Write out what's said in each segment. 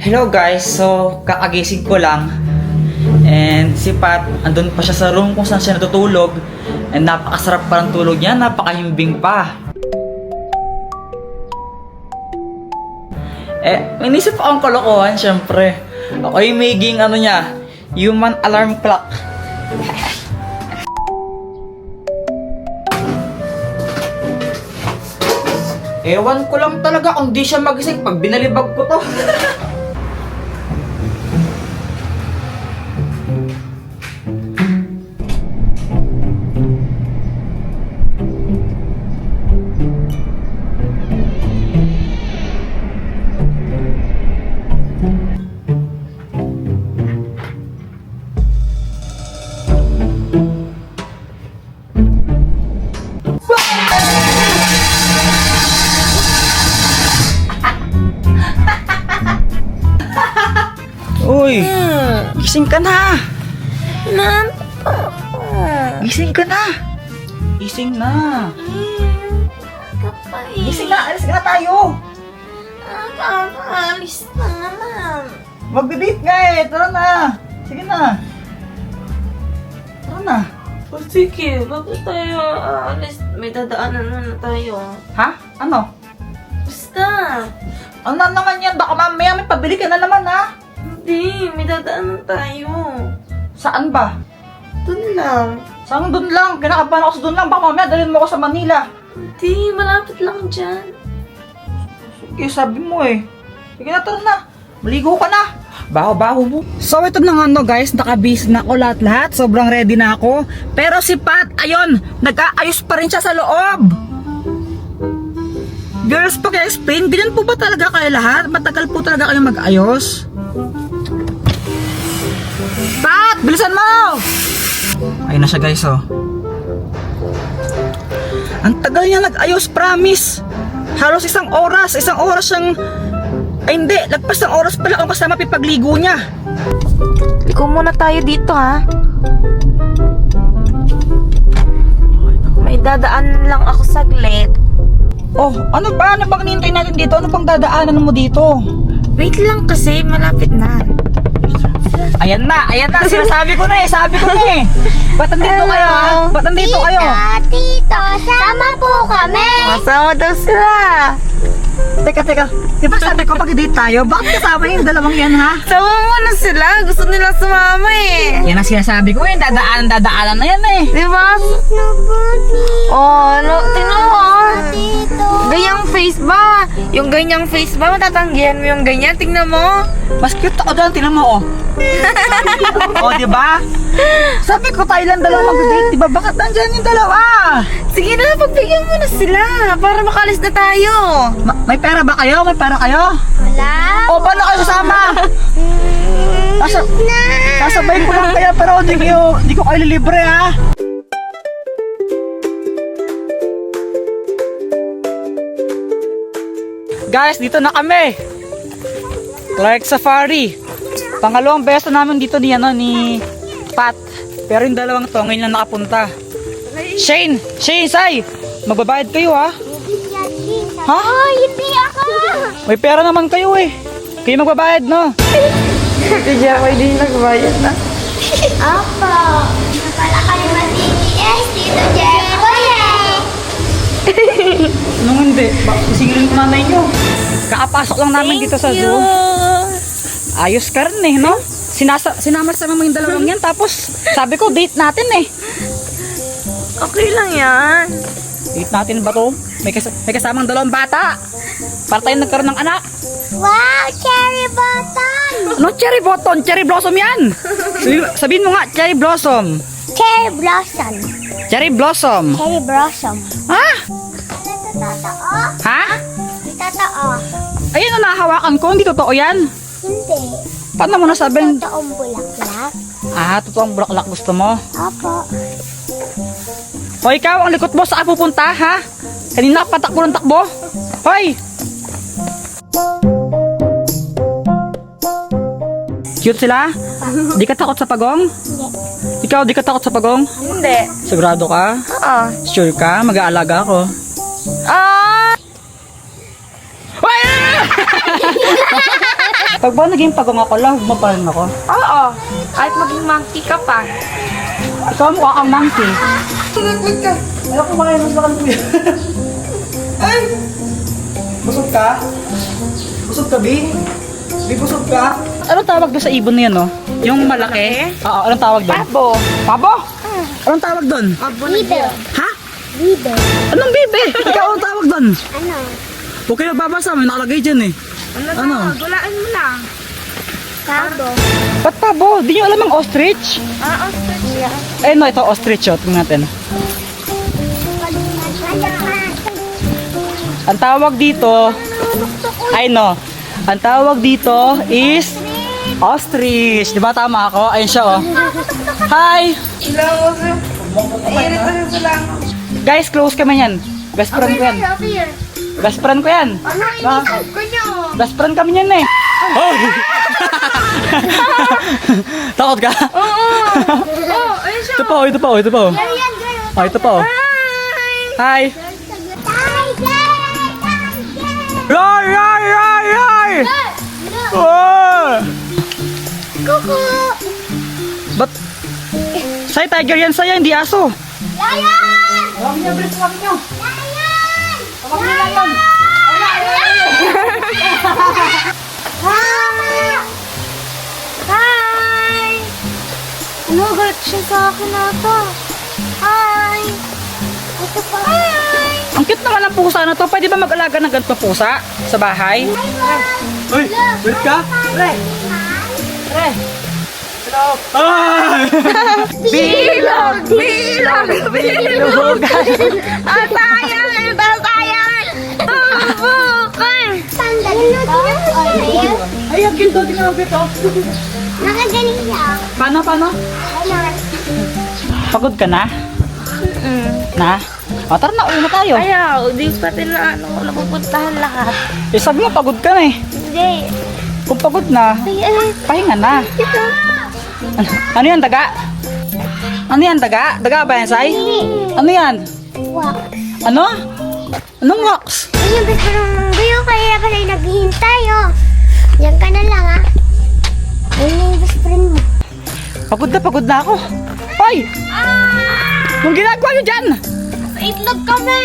Hello guys, so kakagising ko lang and si Pat, andun pa siya sa room kung saan siya natutulog and napakasarap pa ng tulog niya, napakahimbing pa. May nisip akong kalokohan syempre. Ako yung maging human alarm clock. Ewan ko lang talaga kung di siya magising pag binalibag ko to. Uy, gising ka na. Gising ka na. Gising na. Gising na, alis ka na tayo. Alis na naman. Magbe-date nga eh, tara na. Sige na. Tara na. O sige, bakit tayo aalis? May dadaanan na tayo. Ha? Ano? Basta. Ano na naman yan? Baka mamaya may pabili ka na naman ha? Hindi, may dadaanan tayo. Saan ba? Doon lang. Saan doon lang? Kinakabahan ako sa doon lang. Baka mamaya dalhin mo ako sa Manila. Hindi, malapit lang dyan. Sige, sabi mo eh. Sige na, tara na. Maligo ka na. Baho-baho mo. So ito na nga guys, nakabis na ako lahat-lahat. Sobrang ready na ako. Pero si Pat, ayun, nag-aayos pa rin siya sa loob. Girls, paki-explain, ganyan po ba talaga kayo lahat? Matagal po talaga kayo mag-ayos? Pat, bilisan mo! Ayun na siya guys, oh. Ang tagal niya nag-ayos, promise. Halos isang oras siyang... Ay hindi, lagpas ng oras pala akong kasama pipagligo niya. Liko muna tayo dito ha. May dadaan lang ako saglit. Oh, ano ba? Ano bang nihintay natin dito? Ano bang dadaanan mo dito? Wait lang kasi, malapit na. Ayan na, sinasabi ko na eh, sabi ko na eh. Ba't nandito kayo ha? Ba't nandito kayo? Tito, sama po kami. Masama daw sila. Teka, di ba sabi ko pag-date tayo? Bakit kasama yung dalawang yan ha? Sama mo na sila. Gusto nila sumama eh. Yan ang sinasabi ko eh, dadaanan na yan eh. Di ba? Oh, no, tingnan mo. Tito. Ganyang face ba? Yung ganyang face ba? Matatanggihan mo yung ganyan? Tingnan mo. Mas cute ako doon, tingnan mo oh. Oh, di ba? Sabi ko tayo lang dalawa mag-date, di ba? Bakit nandyan yung dalawa? Sige na, pagbigyan mo na sila para makalis na tayo. May pera ba kayo? May pera kayo? Wala. O, paano kayo sasama? Sasabay ko lang kaya pero di ko kayo lilibre ha. Guys, dito na kami. Clark Safari. Pangalawang beses na namin dito ni Pat. Pero yung dalawang to ngayon lang nakapunta. Shane, Sai, magbabayad kayo ha? Ha? Oh, hindi ako. May pera naman kayo eh. Kayo magbabayad no? Hindi ako hindi nagbayad na. Opo. Napala kayo mag-DTS, Tito Jeboy eh. Nung hindi, singilin ko nanay nyo. Kakapasok lang namin dito sa zoo. Ayos ka rin eh, no? Sinama-sama mo yung dalawang yan, tapos sabi ko, date natin eh. Okay lang yan. Date natin ba to? May kasamang dalawang bata. Para tayo nagkaroon ng anak. Wow, cherry button. Ano cherry button? Cherry blossom yan. Sabihin mo nga, cherry blossom. Cherry blossom. Cherry blossom. Cherry blossom. Ha? Totoo? Ha? Totoo. Ayun ang nahawakan ko, hindi totoo yan. Hindi. Paano mo nasabing? Totoong bulaklak. Ah, totoong bulaklak gusto mo? Opo. O ikaw, ang likot mo, saan pupunta, ha? Kanina ka patakbo ng takbo. Hoy! Cute sila? Di ka takot sa pagong? Ikaw, di ka takot sa pagong? Hindi. Sigurado ka? Oo. Sure ka? Mag-aalaga ako. Ah! Hoy! Pag ba naging pagong ako lang, huwag mo pa rin ako. Oo. Kahit maging monkey ka pa. Ikaw mukha kang monkey. Tulaglag ka. Ayaw ko makain mas bakal kuya. Ay! Busog ka? Busog ka, Bi? Bi, busog ka? Anong tawag doon sa ibon niya, no? Yung malaki? Oo, anong tawag doon? Pabo. Pabo? Anong tawag doon? Pabo na Bibe. dyan. Ha? Bibe. Anong bibe? Ikaw ang tawag doon? Ano? Huwag kayo babasa, may nakalagay dyan eh. Ano? Gulaan mo lang. Kabo. Ba't pabo? Di nyo alam ang ostrich? Ostrich yan. Eh no, ito ostrich, oh. Tingnan natin. Ang tawag dito, ay no, ang tawag dito is ostrich. Di ba tama ako? Ayun siya, oh. Hi! Ilang mo Irit na sila. Guys, close kami yan. Best friend ko yan. Best friend ko yan. Ano inisip ko nyo? Best friend kami yan eh. Oh! Takot ka? Oo. Oo, ayun siya. Ito pa, oh, ito pa, oh, ito pa. Oh. Yan, girl. Oh, ito pa, oh. Hi! Roar, roar, roar, roar! Oh! Kuku. Ba't? Say, tiger yan sa'yo, hindi aso. Lion! Tawag niyo, Bris, tawag niyo. Lion! Tawag niyo, lion. Hi! Ano, galit siya sa akin ata. Hi! Ito pa. Hi! Ang cute naman ang pusa na to. Pwede ba mag-alaga ng ganito pusa sa bahay? Uy, wait ka? Pre. Pre. Ay! Bilog! Bilog! Bilog! Sayang! Sayang! Bukay! Sandali na siya. Ay, ang cute. Tingnan mo ito. Nakagaling siya. Paano? Ayun. Pagod ka na? Na? O, tara na, uwi na tayo. Ayaw, di pati na napupuntahan lahat. Eh, sabi mo, pagod ka na eh. Hindi. Kung pagod na, pahinga na. Ano yan, daga? Ano yan, daga? Daga ba yan, Sai? Ano yan? Wow. Ano? Anong wax? Ayun, best friend mo. Bayo, kaya pala naghihintay, oh. Yan ka na lang, ah. Ayun na yung best friend mo. Pagod na ako. Hoy! Anong ginagawa nyo dyan? Sa itlog kami.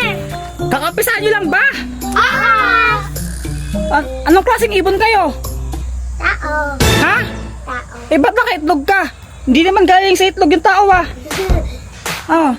Kakapisahan nyo lang ba? Ah! Anong klaseng ibon kayo? Tao. Ha? Tao. Eh, ba't nakaitlog ka? Hindi naman galing sa itlog yung tao, ah. Oh.